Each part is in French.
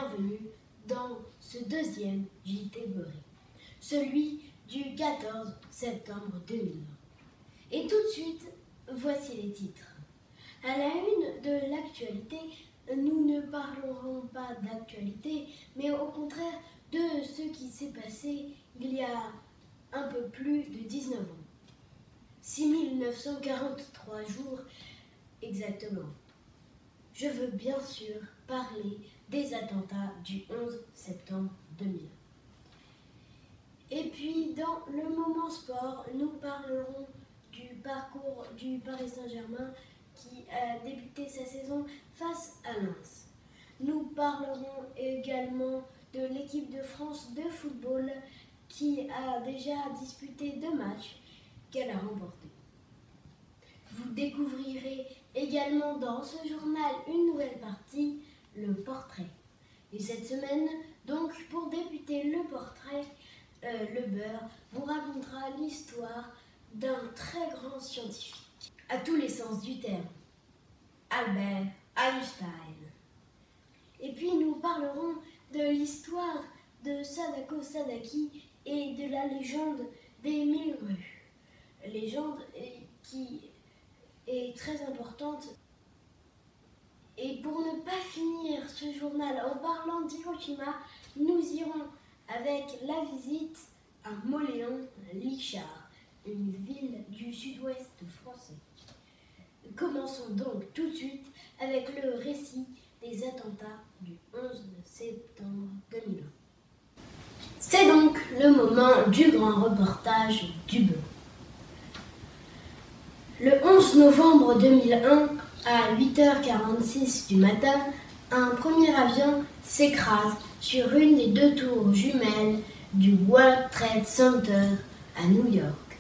bienvenue dans ce deuxième JT Beurré, celui du 14 septembre 2020. Et tout de suite, voici les titres. À la une de l'actualité, nous ne parlerons pas d'actualité, mais au contraire de ce qui s'est passé il y a un peu plus de 19 ans. 6943 jours exactement. Je veux bien sûr parler des attentats du 11 septembre 2001. Et puis dans le moment sport, nous parlerons du parcours du Paris Saint-Germain qui a débuté sa saison face à Lens. Nous parlerons également de l'équipe de France de football qui a déjà disputé 2 matchs qu'elle a remportés. Vous découvrirez également dans ce journal une nouvelle partie, le portrait. Et cette semaine, donc pour débuter le portrait, le beurre vous racontera l'histoire d'un très grand scientifique, à tous les sens du terme, Albert Einstein. Et puis nous parlerons de l'histoire de Sadako Sadaki et de la légende des 1000 rues. Légende qui est très importante. Et pour ne pas finir ce journal en parlant d'Hiroshima, nous irons avec la visite à Mauléon-Lichard, une ville du sud-ouest français. Commençons donc tout de suite avec le récit des attentats du 11 septembre 2001. C'est donc le moment du grand reportage du beurre. Le 11 novembre 2001, à 8h46 du matin, un premier avion s'écrase sur une des 2 tours jumelles du World Trade Center à New York.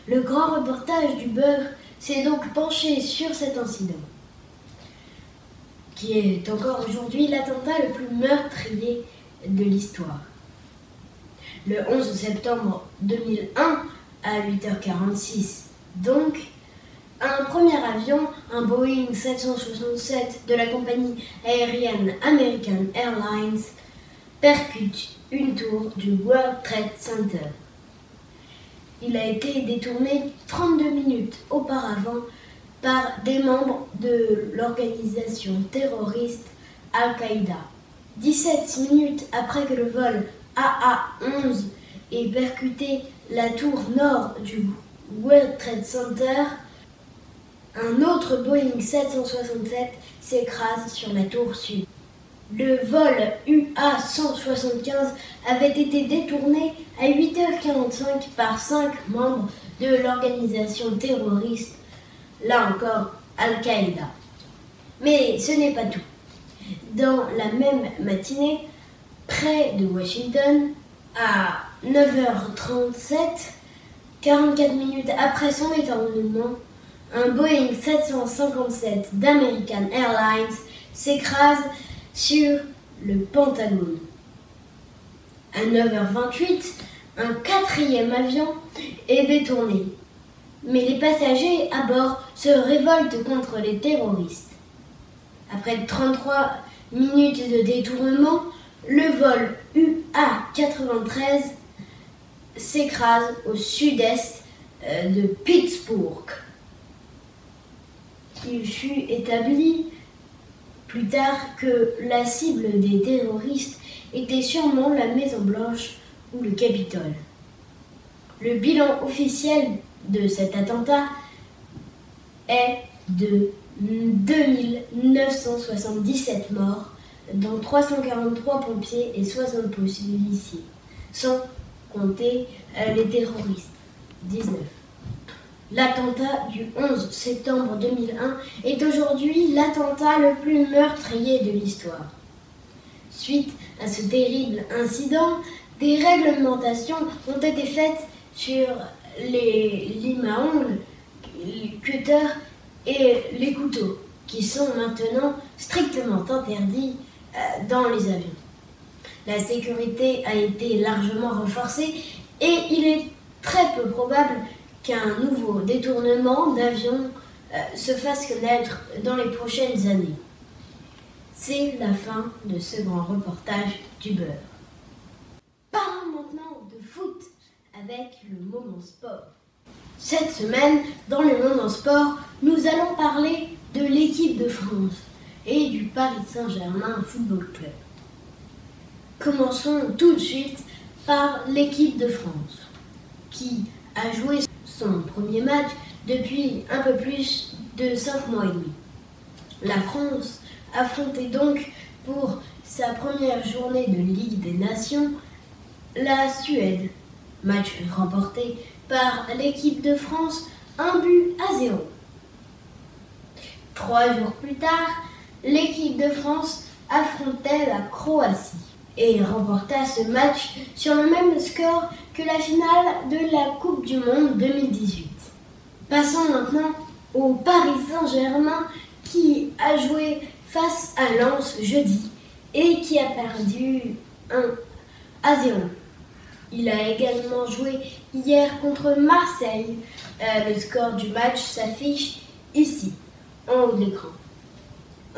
Le grand reportage du beurre s'est donc penché sur cet incident, qui est encore aujourd'hui l'attentat le plus meurtrier de l'histoire. Le 11 septembre 2001, à 8h46, donc, un premier avion, un Boeing 767 de la compagnie aérienne American Airlines, percute une tour du World Trade Center. Il a été détourné 32 minutes auparavant par des membres de l'organisation terroriste Al-Qaïda. 17 minutes après que le vol AA-11 ait percuté la tour nord du World Trade Center, un autre Boeing 767 s'écrase sur la tour sud. Le vol UA-175 avait été détourné à 8h45 par 5 membres de l'organisation terroriste, là encore Al-Qaïda. Mais ce n'est pas tout. Dans la même matinée, près de Washington, à 9h37, 44 minutes après son éternuement, un Boeing 757 d'American Airlines s'écrase sur le Pentagone. À 9h28, un 4e avion est détourné. Mais les passagers à bord se révoltent contre les terroristes. Après 33 minutes de détournement, le vol UA-93 s'écrase au sud-est de Pittsburgh. Il fut établi plus tard que la cible des terroristes était sûrement la Maison-Blanche ou le Capitole. Le bilan officiel de cet attentat est de 2977 morts, dont 343 pompiers et 60 policiers, sans compter les terroristes. 19. L'attentat du 11 septembre 2001 est aujourd'hui l'attentat le plus meurtrier de l'histoire. Suite à ce terrible incident, des réglementations ont été faites sur les limes à ongles, les cutters et les couteaux, qui sont maintenant strictement interdits dans les avions. La sécurité a été largement renforcée et il est très peu probable qu'un nouveau détournement d'avion se fasse connaître dans les prochaines années. C'est la fin de ce grand reportage du beurre. Parlons maintenant de foot avec le moment sport. Cette semaine, dans le moment sport, nous allons parler de l'équipe de France et du Paris Saint-Germain Football Club. Commençons tout de suite par l'équipe de France, qui a joué son premier match depuis un peu plus de 5 mois et demi. La France affrontait donc pour sa première journée de Ligue des Nations la Suède. Match remporté par l'équipe de France 1-0. 3 jours plus tard, l'équipe de France affrontait la Croatie et remporta ce match sur le même score que la finale de la Coupe du Monde 2018. Passons maintenant au Paris Saint-Germain qui a joué face à Lens jeudi et qui a perdu 1-0. Il a également joué hier contre Marseille. Le score du match s'affiche ici, en haut de l'écran.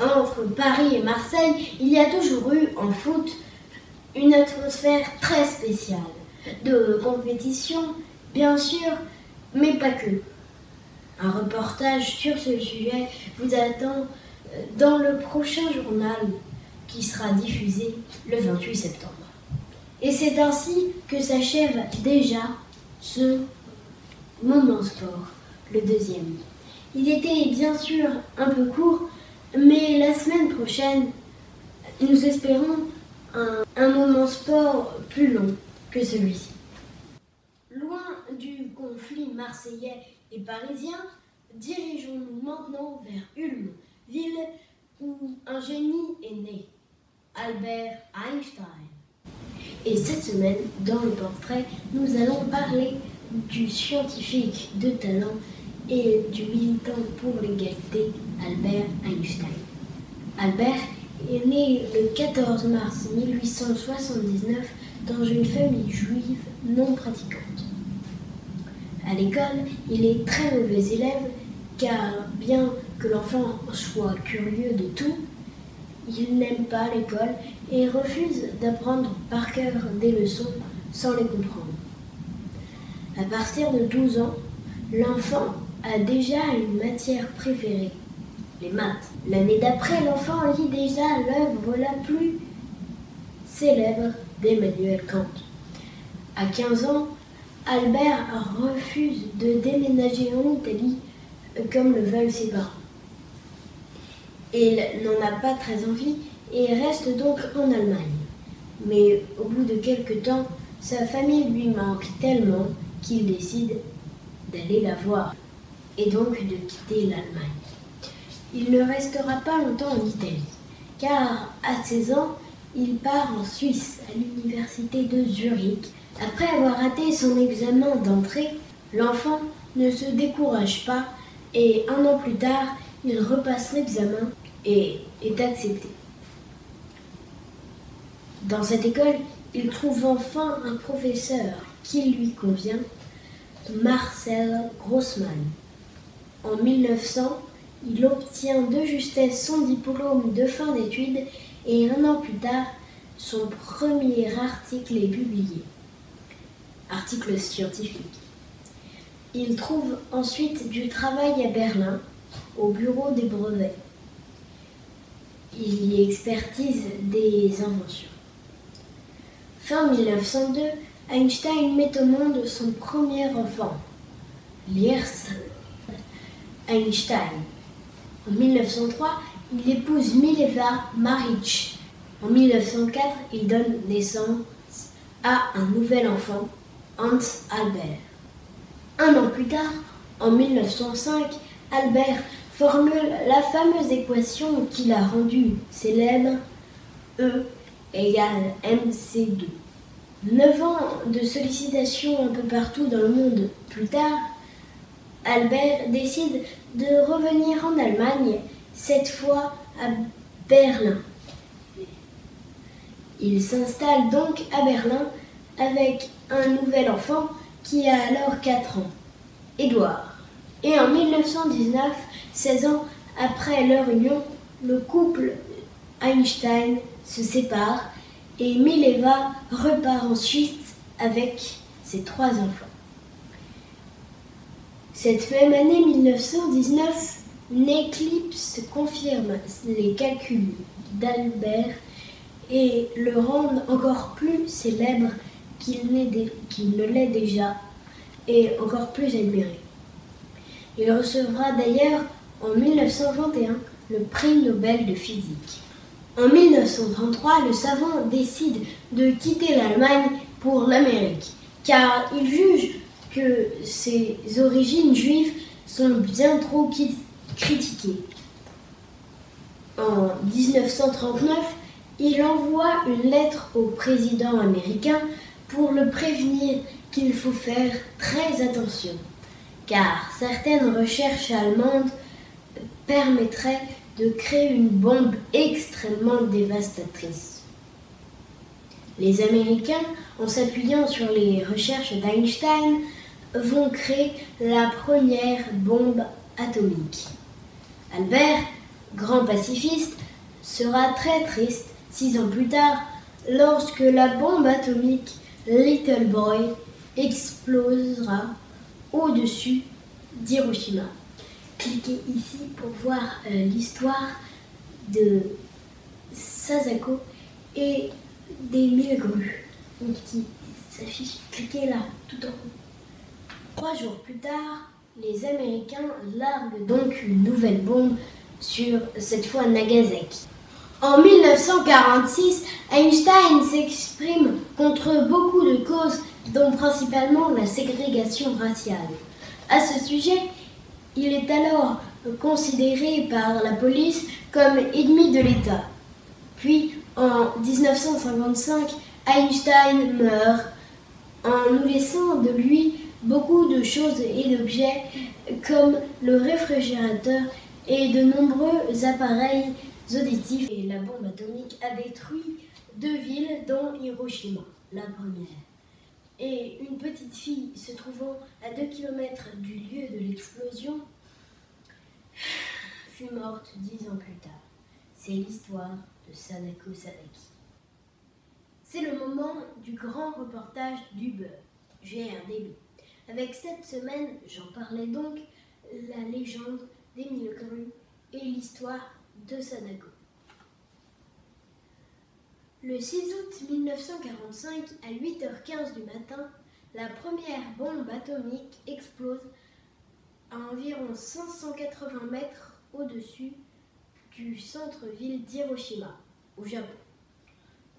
Entre Paris et Marseille, il y a toujours eu en foot une atmosphère très spéciale. De compétition, bien sûr, mais pas que. Un reportage sur ce sujet vous attend dans le prochain journal qui sera diffusé le 28 septembre. Et c'est ainsi que s'achève déjà ce moment sport, le deuxième. Il était bien sûr un peu court, mais la semaine prochaine, nous espérons un moment sport plus long que celui-ci. Loin du conflit marseillais et parisien, dirigeons-nous maintenant vers Ulm, ville où un génie est né, Albert Einstein. Et cette semaine, dans le portrait, nous allons parler du scientifique de talent et du militant pour l'égalité, Albert Einstein. Albert est né le 14 mars 1879 dans une famille juive non pratiquante. À l'école, il est très mauvais élève car bien que l'enfant soit curieux de tout, il n'aime pas l'école et refuse d'apprendre par cœur des leçons sans les comprendre. À partir de 12 ans, l'enfant a déjà une matière préférée, les maths. L'année d'après, l'enfant lit déjà l'œuvre la plus célèbre d'Emmanuel Kant. À 15 ans, Albert refuse de déménager en Italie comme le veulent ses parents. Il n'en a pas très envie et reste donc en Allemagne. Mais au bout de quelque temps, sa famille lui manque tellement qu'il décide d'aller la voir et donc de quitter l'Allemagne. Il ne restera pas longtemps en Italie, car à 16 ans, il part en Suisse à l'université de Zurich. Après avoir raté son examen d'entrée, l'enfant ne se décourage pas et 1 an plus tard, il repasse l'examen et est accepté. Dans cette école, il trouve enfin un professeur qui lui convient, Marcel Grossmann. En 1900, il obtient de justesse son diplôme de fin d'études et 1 an plus tard, son premier article est publié. Article scientifique. Il trouve ensuite du travail à Berlin, au bureau des brevets. Il y expertise des inventions. Fin 1902, Einstein met au monde son premier enfant, Lars Einstein. En 1903, il épouse Mileva Maric. En 1904, il donne naissance à un nouvel enfant, Hans Albert. 1 an plus tard, en 1905, Albert formule la fameuse équation qu'il a rendue célèbre, E égale mc2. 9 ans de sollicitations un peu partout dans le monde plus tard, Albert décide de revenir en Allemagne, cette fois à Berlin. Il s'installe donc à Berlin avec un nouvel enfant qui a alors 4 ans, Édouard. Et en 1919, 16 ans après leur union, le couple Einstein se séparent et Mileva repart en Suisse avec ses 3 enfants. Cette même année 1919, une éclipse confirme les calculs d'Albert et le rendent encore plus célèbre qu'il ne l'est déjà et encore plus admiré. Il recevra d'ailleurs en 1921 le prix Nobel de physique. En 1933, le savant décide de quitter l'Allemagne pour l'Amérique, car il juge que ses origines juives sont bien trop critiquées. En 1939, il envoie une lettre au président américain pour le prévenir qu'il faut faire très attention, car certaines recherches allemandes permettraient de créer une bombe extrêmement dévastatrice. Les Américains, en s'appuyant sur les recherches d'Einstein, vont créer la première bombe atomique. Albert, grand pacifiste, sera très triste 6 ans plus tard lorsque la bombe atomique Little Boy explosera au-dessus d'Hiroshima. Cliquez ici pour voir l'histoire de Sadako et des 1000 grues qui s'affiche. Cliquez là, tout en haut. 3 jours plus tard, les Américains larguent donc une nouvelle bombe sur cette fois Nagasaki. En 1946, Einstein s'exprime contre beaucoup de causes, dont principalement la ségrégation raciale. À ce sujet, il est alors considéré par la police comme ennemi de l'État. Puis, en 1955, Einstein meurt en nous laissant de lui beaucoup de choses et d'objets comme le réfrigérateur et de nombreux appareils auditifs. Et la bombe atomique a détruit 2 villes dont Hiroshima, la première. Et une petite fille se trouvant à 2 km du lieu de l'explosion fut morte 10 ans plus tard. C'est l'histoire de Sadako Sadaki. C'est le moment du grand reportage du beurre, GRDB. Avec cette semaine, j'en parlais donc, la légende des 1000 grues et l'histoire de Sadako. Le 6 août 1945, à 8h15 du matin, la première bombe atomique explose à environ 580 mètres au-dessus du centre-ville d'Hiroshima, au Japon.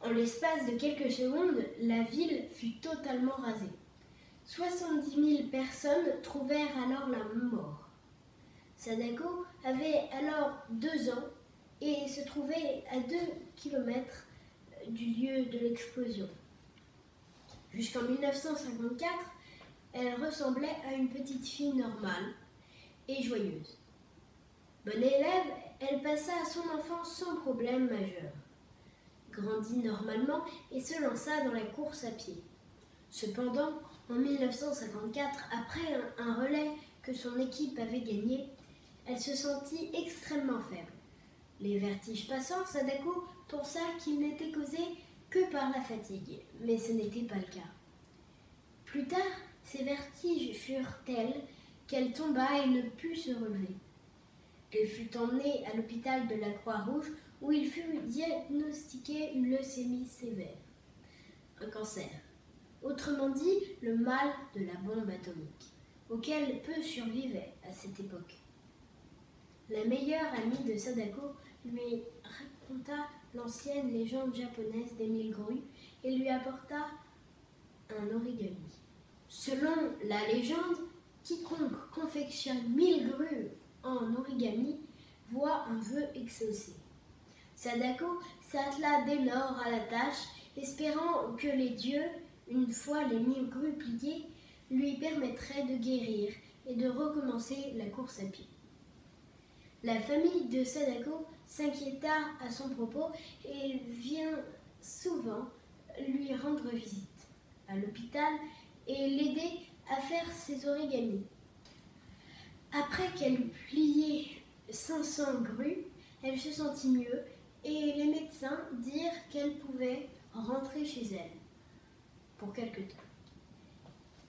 En l'espace de quelques secondes, la ville fut totalement rasée. 70 000 personnes trouvèrent alors la mort. Sadako avait alors 2 ans et se trouvait à 2 km du lieu de l'explosion. Jusqu'en 1954, elle ressemblait à une petite fille normale et joyeuse. Bonne élève, elle passa son enfance sans problème majeur, grandit normalement et se lança dans la course à pied. Cependant, en 1954, après un relais que son équipe avait gagné, elle se sentit extrêmement faible. Les vertiges passant, Sadako pensa qu'ils n'étaient causés que par la fatigue, mais ce n'était pas le cas. Plus tard, ces vertiges furent tels qu'elle tomba et ne put se relever. Elle fut emmenée à l'hôpital de la Croix-Rouge où il fut diagnostiqué une leucémie sévère, un cancer. Autrement dit, le mal de la bombe atomique, auquel peu survivaient à cette époque. La meilleure amie de Sadako lui raconta l'ancienne légende japonaise des 1000 grues et lui apporta un origami. Selon la légende, quiconque confectionne 1000 grues en origami voit un vœu exaucé. Sadako s'attela dès lors à la tâche, espérant que les dieux, une fois les 1000 grues pliées, lui permettraient de guérir et de recommencer la course à pied. La famille de Sadako s'inquiéta à son propos et vient souvent lui rendre visite à l'hôpital et l'aider à faire ses origamis. Après qu'elle eut plié 500 grues, elle se sentit mieux et les médecins dirent qu'elle pouvait rentrer chez elle pour quelque temps.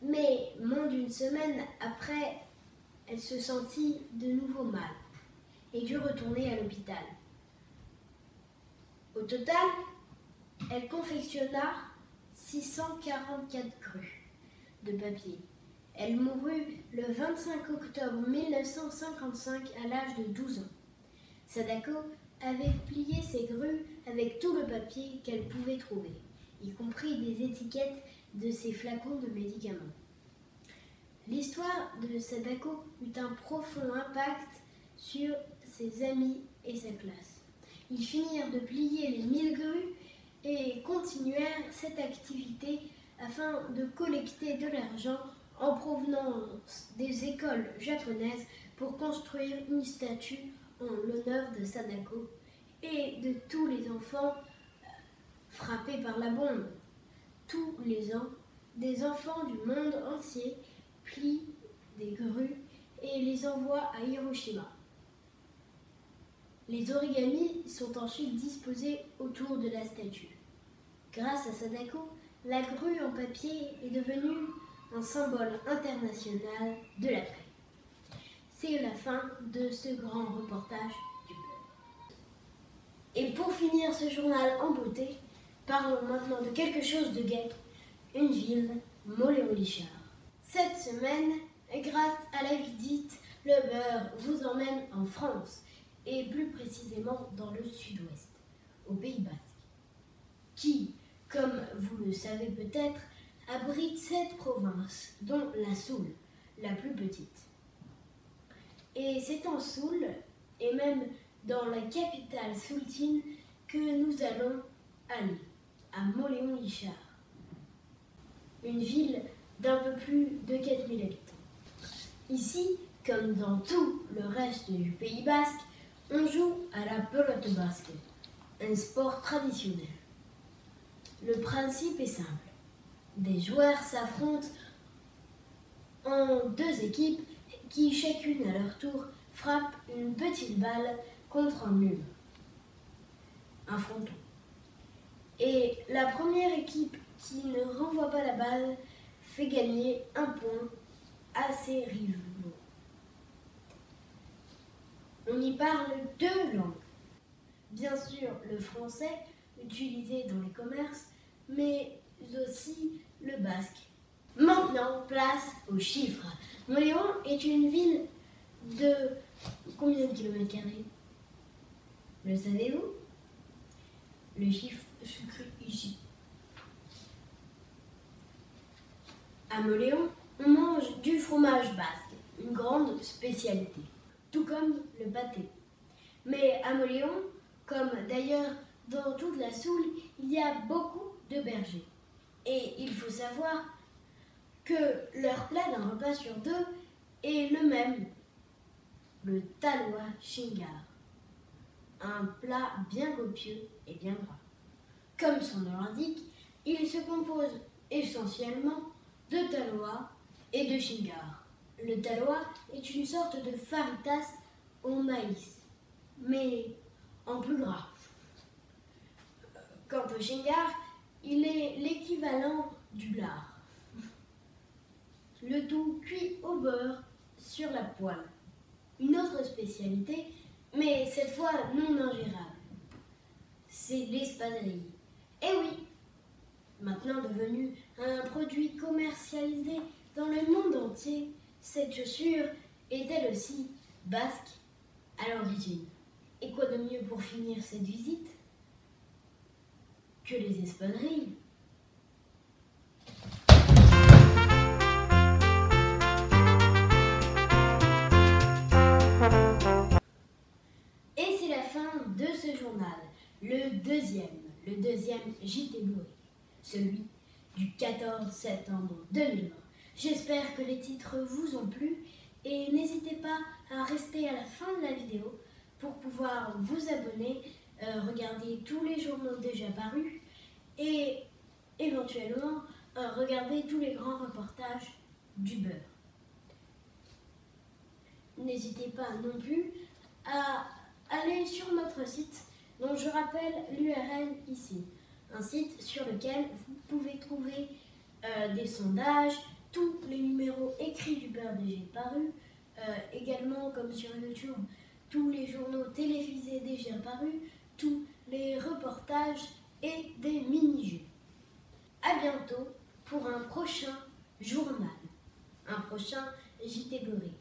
Mais moins d'une semaine après, elle se sentit de nouveau mal et dut retourner à l'hôpital. Au total, elle confectionna 644 grues de papier. Elle mourut le 25 octobre 1955 à l'âge de 12 ans. Sadako avait plié ses grues avec tout le papier qu'elle pouvait trouver, y compris des étiquettes de ses flacons de médicaments. L'histoire de Sadako eut un profond impact sur ses amis et sa classe. Ils finirent de plier les 1000 grues et continuèrent cette activité afin de collecter de l'argent en provenance des écoles japonaises pour construire une statue en l'honneur de Sadako et de tous les enfants frappés par la bombe. Tous les ans, des enfants du monde entier plient des grues et les envoient à Hiroshima. Les origamis sont ensuite disposés autour de la statue. Grâce à Sadako, la grue en papier est devenue un symbole international de la paix. C'est la fin de ce grand reportage du blog. Et pour finir ce journal en beauté, parlons maintenant de quelque chose de gai, une ville, Mauléon-Lichard. Cette semaine, grâce à la visite, le beurre vous emmène en France, et plus précisément dans le sud-ouest, au Pays Basque, qui, comme vous le savez peut-être, abrite 7 provinces, dont la Soule, la plus petite. Et c'est en Soule, et même dans la capitale soultine, que nous allons aller, à Mauléon-Lichard, une ville d'un peu plus de 4000 habitants. Ici, comme dans tout le reste du Pays Basque, on joue à la pelote basque, un sport traditionnel. Le principe est simple. Des joueurs s'affrontent en 2 équipes qui, chacune à leur tour, frappent une petite balle contre un mur, un fronton. Et la première équipe qui ne renvoie pas la balle fait gagner un point à ses rivaux. On y parle 2 langues. Bien sûr, le français, utilisé dans les commerces, mais aussi le basque. Maintenant, place aux chiffres. Mauléon est une ville de combien de kilomètres carrés? Le savez-vous? Le chiffre s'écrit ici. À Mauléon, on mange du fromage basque, une grande spécialité, tout comme le pâté. Mais à Mauléon, comme d'ailleurs dans toute la Soule, il y a beaucoup de bergers. Et il faut savoir que leur plat d'un repas sur 2 est le même, le talois shingar, un plat bien copieux et bien gras. Comme son nom l'indique, il se compose essentiellement de talois et de shingar. Le talois est une sorte de faritas au maïs, mais en plus gras. Quant au shingar, il est l'équivalent du lard. Le tout cuit au beurre sur la poêle. Une autre spécialité, mais cette fois non ingérable, c'est l'espadrille. Eh oui, maintenant devenue un produit commercialisé dans le monde entier, cette chaussure est elle aussi basque à l'origine. Et quoi de mieux pour finir cette visite que les espadrilles? Et c'est la fin de ce journal, le deuxième JT Blu-ray, celui du 14 septembre 2020. J'espère que les titres vous ont plu et n'hésitez pas à rester à la fin de la vidéo pour pouvoir vous abonner, regarder tous les journaux déjà parus et éventuellement regarder tous les grands reportages du beurre. N'hésitez pas non plus à aller sur notre site dont je rappelle l'URL ici. Un site sur lequel vous pouvez trouver des sondages, tous les numéros écrits du Père BG parus, également comme sur YouTube, tous les journaux télévisés déjà parus, tous les reportages et des mini-jeux. À bientôt pour un prochain journal, un prochain JT Gorille.